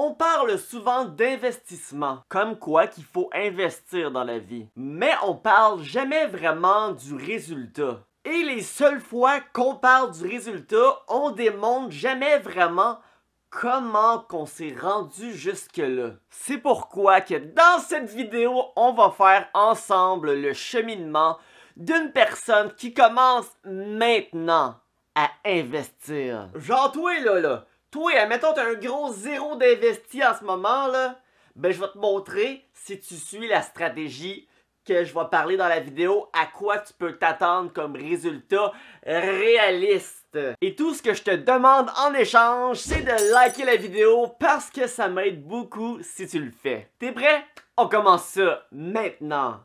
On parle souvent d'investissement, comme quoi qu'il faut investir dans la vie. Mais on parle jamais vraiment du résultat. Et les seules fois qu'on parle du résultat, on démontre jamais vraiment comment qu'on s'est rendu jusque-là. C'est pourquoi que dans cette vidéo, on va faire ensemble le cheminement d'une personne qui commence maintenant à investir. Genre toi là. Toi, admettons t'as un gros zéro d'investi en ce moment là, ben je vais te montrer si tu suis la stratégie que je vais parler dans la vidéo, à quoi tu peux t'attendre comme résultat réaliste. Et tout ce que je te demande en échange, c'est de liker la vidéo parce que ça m'aide beaucoup si tu le fais. T'es prêt? On commence ça maintenant.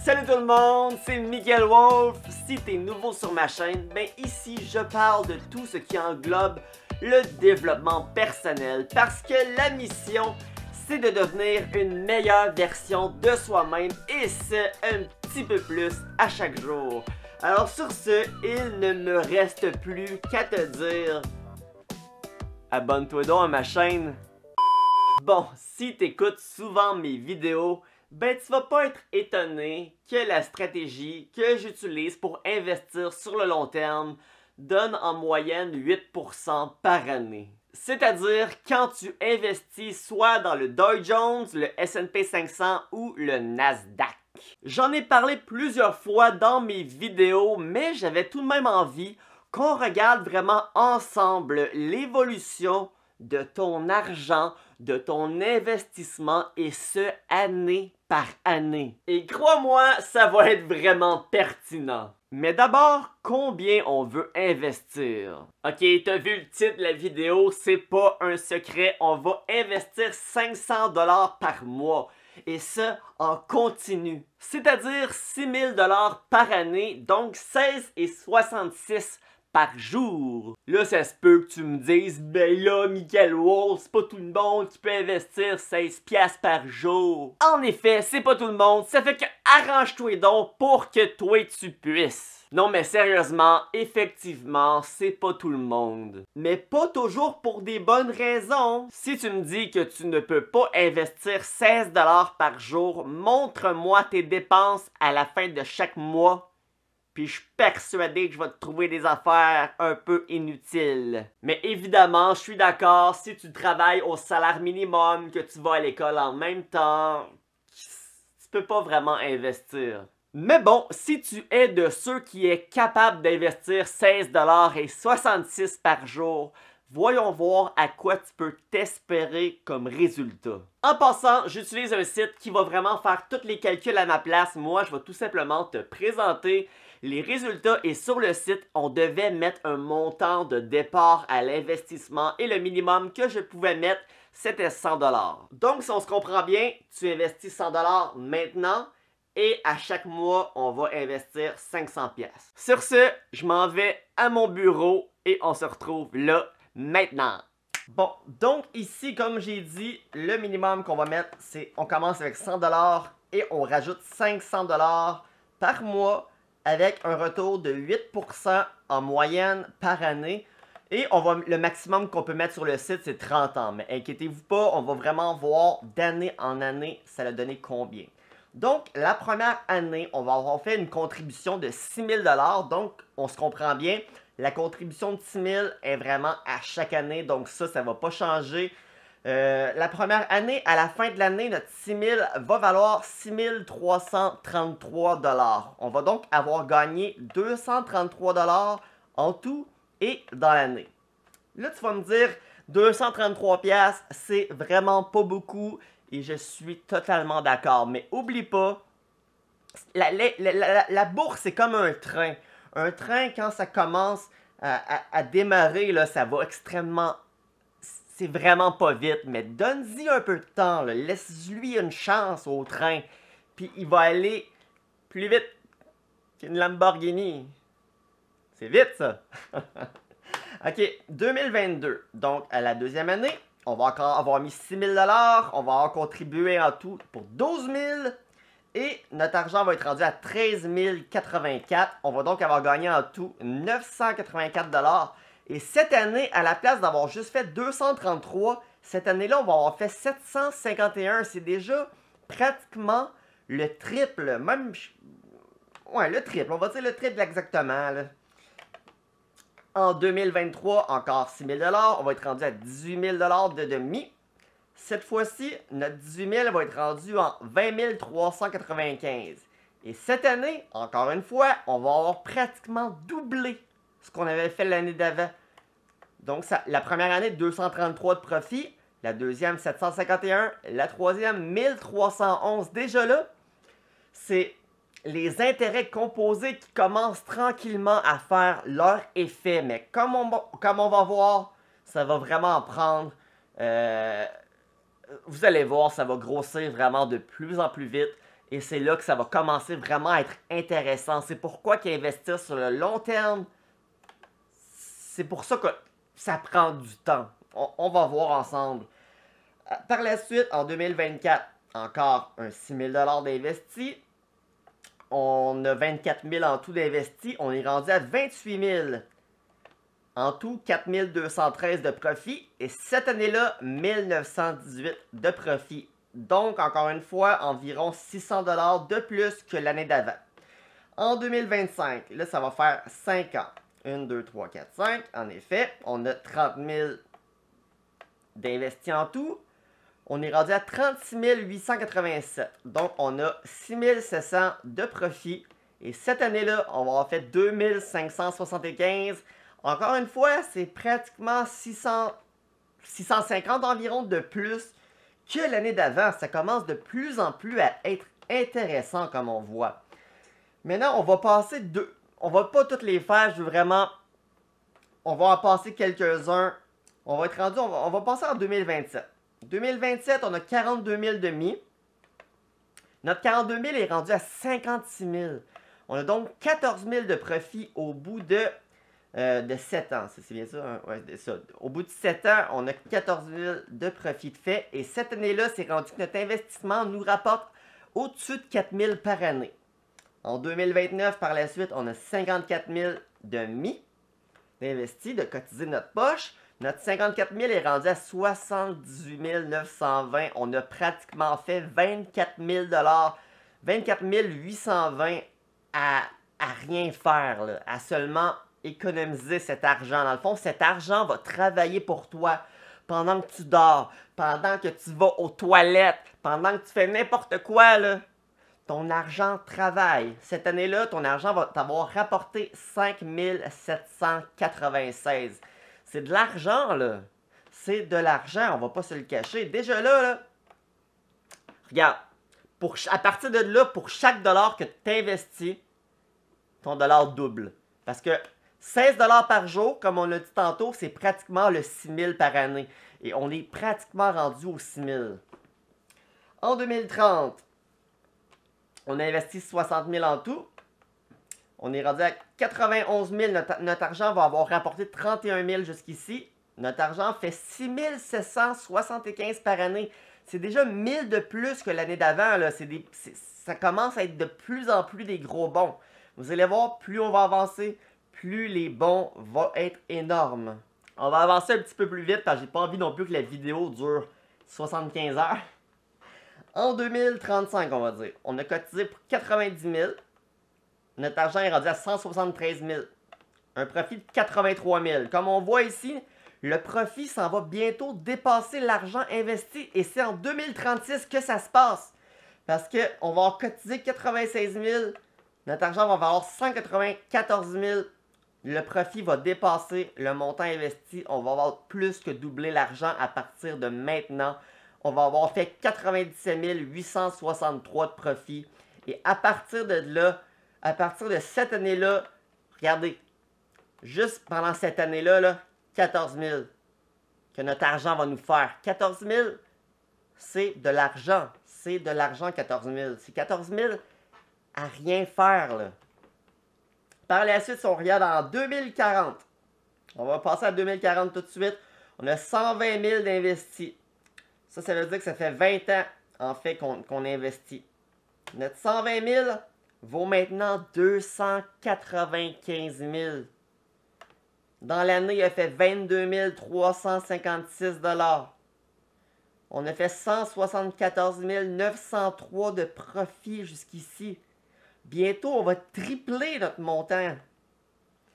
Salut tout le monde, c'est Miguel Wolf. Si t'es nouveau sur ma chaîne, ben ici je parle de tout ce qui englobe le développement personnel parce que la mission c'est de devenir une meilleure version de soi-même et ce un petit peu plus à chaque jour. Alors sur ce, il ne me reste plus qu'à te dire abonne-toi donc à ma chaîne. Bon, si t'écoutes souvent mes vidéos, ben tu vas pas être étonné que la stratégie que j'utilise pour investir sur le long terme donne en moyenne 8% par année. C'est-à-dire quand tu investis soit dans le Dow Jones, le S&P 500 ou le Nasdaq. J'en ai parlé plusieurs fois dans mes vidéos, mais j'avais tout de même envie qu'on regarde vraiment ensemble l'évolution de ton argent, de ton investissement et ce année par année. Et crois-moi, ça va être vraiment pertinent. Mais d'abord, combien on veut investir? Ok, t'as vu le titre de la vidéo, c'est pas un secret, on va investir 500$ par mois. Et ça en continu. C'est-à-dire 6000$ par année, donc 16,66$ par jour. Là, ça se peut que tu me dises, ben là, Miguel Wolf, c'est pas tout le monde qui peut investir 16$ par jour. En effet, c'est pas tout le monde, ça fait que arrange-toi donc pour que toi tu puisses. Non mais sérieusement, effectivement, c'est pas tout le monde. Mais pas toujours pour des bonnes raisons. Si tu me dis que tu ne peux pas investir 16$ par jour, montre-moi tes dépenses à la fin de chaque mois. Puis je suis persuadé que je vais te trouver des affaires un peu inutiles. Mais évidemment, je suis d'accord, si tu travailles au salaire minimum, que tu vas à l'école en même temps, tu peux pas vraiment investir. Mais bon, si tu es de ceux qui est capable d'investir 16$ et 66$ par jour, voyons voir à quoi tu peux t'espérer comme résultat. En passant, j'utilise un site qui va vraiment faire tous les calculs à ma place. Moi, je vais tout simplement te présenter les résultats et sur le site, on devait mettre un montant de départ à l'investissement et le minimum que je pouvais mettre, c'était 100$. Donc, si on se comprend bien, tu investis 100$ maintenant et à chaque mois, on va investir 500$. Sur ce, je m'en vais à mon bureau et on se retrouve là maintenant. Bon, donc ici, comme j'ai dit, le minimum qu'on va mettre, c'est on commence avec 100$ et on rajoute 500$ par mois avec un retour de 8% en moyenne par année. Et le maximum qu'on peut mettre sur le site, c'est 30 ans. Mais inquiétez-vous pas, on va vraiment voir d'année en année, ça a donné combien. Donc, la première année, on va avoir fait une contribution de 6000$. Donc, on se comprend bien, la contribution de 6000$ est vraiment à chaque année. Donc ça va pas changer. La première année, à la fin de l'année, notre 6000 va valoir 6333$. On va donc avoir gagné 233$ en tout et dans l'année. Là, tu vas me dire, 233$, c'est vraiment pas beaucoup et je suis totalement d'accord. Mais oublie pas, la bourse, c'est comme un train. Un train, quand ça commence à démarrer, là, ça va extrêmement... C'est vraiment pas vite, mais donne-y un peu de temps, laisse-lui une chance au train, puis il va aller plus vite qu'une Lamborghini. C'est vite, ça! Ok, 2022, donc à la deuxième année, on va encore avoir mis 6000$, on va avoir contribué en tout pour 12 000, Et notre argent va être rendu à 13 084. On va donc avoir gagné en tout 984 $. Et cette année, à la place d'avoir juste fait 233, cette année-là, on va avoir fait 751. C'est déjà pratiquement le triple. Même, ouais, le triple. On va dire le triple exactement, là. En 2023, encore 6 000 $. On va être rendu à 18 000 $ de demi. Cette fois-ci, notre 18 000 va être rendu en 20 395. Et cette année, encore une fois, on va avoir pratiquement doublé ce qu'on avait fait l'année d'avant. Donc, ça, la première année, 233 de profit. La deuxième, 751. La troisième, 1311. Déjà là, c'est les intérêts composés qui commencent tranquillement à faire leur effet. Mais comme on va voir, ça va vraiment prendre... vous allez voir, ça va grossir vraiment de plus en plus vite. Et c'est là que ça va commencer vraiment à être intéressant. C'est pourquoi qu'investir sur le long terme, c'est pour ça que ça prend du temps. On va voir ensemble. Par la suite, en 2024, encore un 6 000 $ d'investis. On a 24 000 en tout d'investis. On est rendu à 28 000. En tout, 4 213 de profit. Et cette année-là, 1918 de profit. Donc, encore une fois, environ 600 $ de plus que l'année d'avant. En 2025, là, ça va faire 5 ans. 1, 2, 3, 4, 5. En effet, on a 30 000 d'investis en tout. On est rendu à 36 887. Donc, on a 6 700 de profit. Et cette année-là, on va avoir fait 2 575. Encore une fois, c'est pratiquement 650 environ de plus que l'année d'avant. Ça commence de plus en plus à être intéressant comme on voit. Maintenant, on va passer deux. On va pas toutes les faire, je veux vraiment... On va en passer quelques-uns. On va être rendu... On va passer en 2027. 2027, on a 42 000 de mis. Notre 42 000 est rendu à 56 000. On a donc 14 000 de profit au bout de 7 ans. C'est bien ça? Hein? Ouais, c'est ça. Au bout de 7 ans, on a 14 000 de profit de fait. Et cette année-là, c'est rendu que notre investissement nous rapporte au-dessus de 4 000 par année. En 2029, par la suite, on a 54 000 de mis d'investis, de cotiser notre poche. Notre 54 000 est rendu à 78 920. On a pratiquement fait 24 000 $, 24 820 à rien faire, là, à seulement économiser cet argent. Dans le fond, cet argent va travailler pour toi pendant que tu dors, pendant que tu vas aux toilettes, pendant que tu fais n'importe quoi, là. Ton argent travaille. Cette année-là, ton argent va t'avoir rapporté 5 796. C'est de l'argent, là. C'est de l'argent, on va pas se le cacher. Déjà là, regarde, à partir de là, pour chaque dollar que tu investis, ton dollar double. Parce que 16 $ par jour, comme on l'a dit tantôt, c'est pratiquement le 6 000 par année. Et on est pratiquement rendu aux 6 000. En 2030, on a investi 60 000 en tout. On est rendu à 91 000. Notre argent va avoir rapporté 31 000 jusqu'ici. Notre argent fait 6 775 par année. C'est déjà 1000 de plus que l'année d'avant. Ça commence à être de plus en plus des gros bons. Vous allez voir, plus on va avancer, plus les bons vont être énormes. On va avancer un petit peu plus vite parce que j'ai pas envie non plus que la vidéo dure 75 heures. En 2035, on va dire, on a cotisé pour 90 000. Notre argent est rendu à 173 000. Un profit de 83 000. Comme on voit ici, le profit s'en va bientôt dépasser l'argent investi. Et c'est en 2036 que ça se passe. Parce qu'on va avoir cotisé 96 000. Notre argent va valoir 194 000. Le profit va dépasser le montant investi. On va avoir plus que doublé l'argent à partir de maintenant. On va avoir fait 97 863 de profit. Et à partir de là, à partir de cette année-là, regardez, juste pendant cette année-là, 14 000 que notre argent va nous faire. 14 000, c'est de l'argent. C'est de l'argent, 14 000. C'est 14 000 à rien faire, là. Par la suite, si on regarde en 2040, on va passer à 2040 tout de suite, on a 120 000 d'investis. Ça veut dire que ça fait 20 ans, en fait, qu'on investit. Notre 120 000 vaut maintenant 295 000. Dans l'année, il a fait 22 356 $. On a fait 174 903 de profit jusqu'ici. Bientôt, on va tripler notre montant.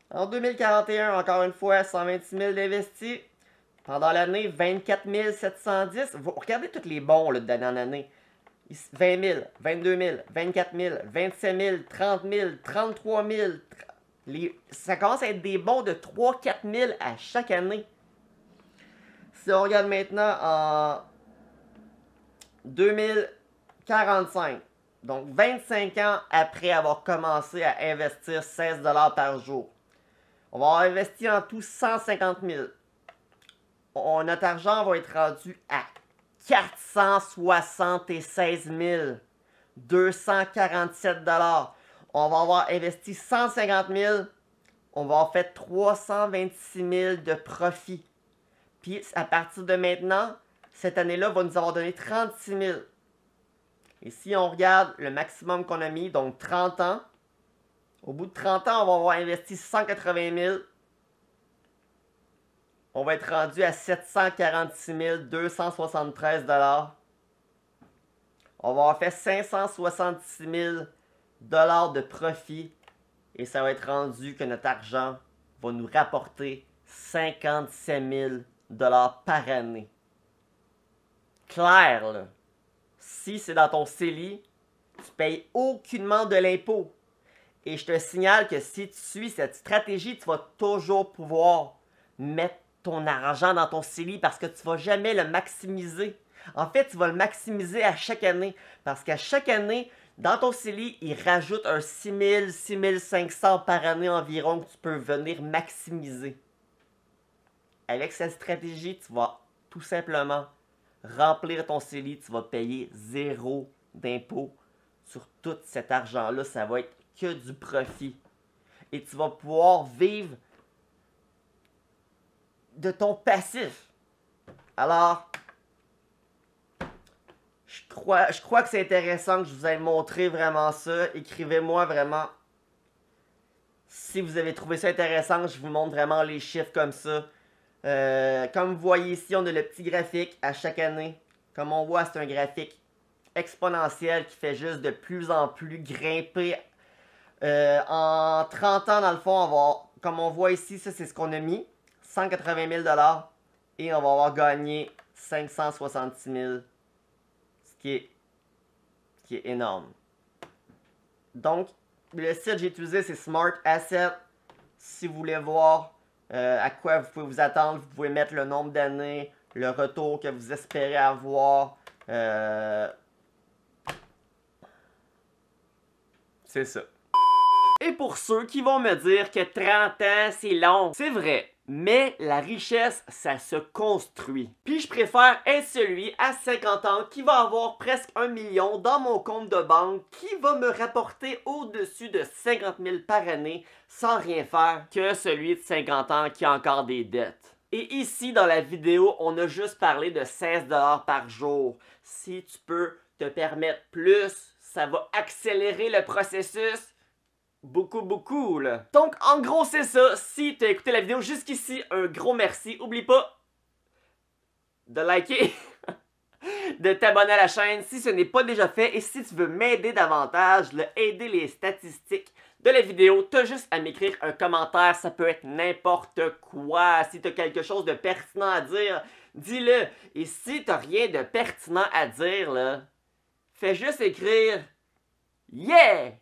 En 2041, encore une fois, 126 000 d'investis. Pendant l'année, 24 710. Regardez tous les bons d'année en année. 20 000, 22 000, 24 000, 27 000, 30 000, 33 000. Ça commence à être des bons de 3-4 000 à chaque année. Si on regarde maintenant en 2045, donc 25 ans après avoir commencé à investir 16 $ par jour, on va avoir investi en tout 150 000. Notre argent va être rendu à 476 247 $. On va avoir investi 150 000. On va avoir fait 326 000 de profit. Puis, à partir de maintenant, cette année-là va nous avoir donné 36 000. Et si on regarde le maximum qu'on a mis, donc 30 ans, au bout de 30 ans, on va avoir investi 180 000. On va être rendu à 746 273 $. On va avoir fait 566 000 $ de profit. Et ça va être rendu que notre argent va nous rapporter 57 000 $ par année. Clair, là. Si c'est dans ton CELI, tu payes aucunement de l'impôt. Et je te signale que si tu suis cette stratégie, tu vas toujours pouvoir mettre ton argent dans ton CELI parce que tu ne vas jamais le maximiser. En fait, tu vas le maximiser à chaque année parce qu'à chaque année, dans ton CELI, il rajoute un 6 000, 6 500 par année environ que tu peux venir maximiser. Avec cette stratégie, tu vas tout simplement remplir ton CELI, tu vas payer 0 d'impôt sur tout cet argent-là. Ça va être que du profit. Et tu vas pouvoir vivre de ton passif. Alors, je crois que c'est intéressant que je vous ai montré vraiment ça. Écrivez-moi vraiment si vous avez trouvé ça intéressant. Je vous montre vraiment les chiffres comme ça. Comme vous voyez ici, on a le petit graphique à chaque année. Comme on voit, c'est un graphique exponentiel qui fait juste de plus en plus grimper. En 30 ans, dans le fond, comme on voit ici, ça c'est ce qu'on a mis. 180 000 $. Et on va avoir gagné 566 000. Ce qui est énorme. Donc, le site que j'ai utilisé, c'est Smart Asset. Si vous voulez voir à quoi vous pouvez vous attendre, vous pouvez mettre le nombre d'années, le retour que vous espérez avoir. C'est ça. Et pour ceux qui vont me dire que 30 ans, c'est long, c'est vrai. Mais la richesse, ça se construit. Puis je préfère être celui à 50 ans qui va avoir presque 1 million dans mon compte de banque, qui va me rapporter au-dessus de 50 000 par année sans rien faire, que celui de 50 ans qui a encore des dettes. Et ici, dans la vidéo, on a juste parlé de 16 $ par jour. Si tu peux te permettre plus, ça va accélérer le processus. Beaucoup, là. Donc, en gros, c'est ça. Si tu as écouté la vidéo jusqu'ici, un gros merci. Oublie pas de liker, de t'abonner à la chaîne si ce n'est pas déjà fait. Et si tu veux m'aider davantage, aider les statistiques de la vidéo, tu as juste à m'écrire un commentaire. Ça peut être n'importe quoi. Si tu as quelque chose de pertinent à dire, dis-le. Et si tu n'as rien de pertinent à dire, là, fais juste écrire « Yeah !»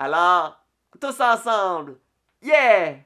Alors, tous ensemble, yeah!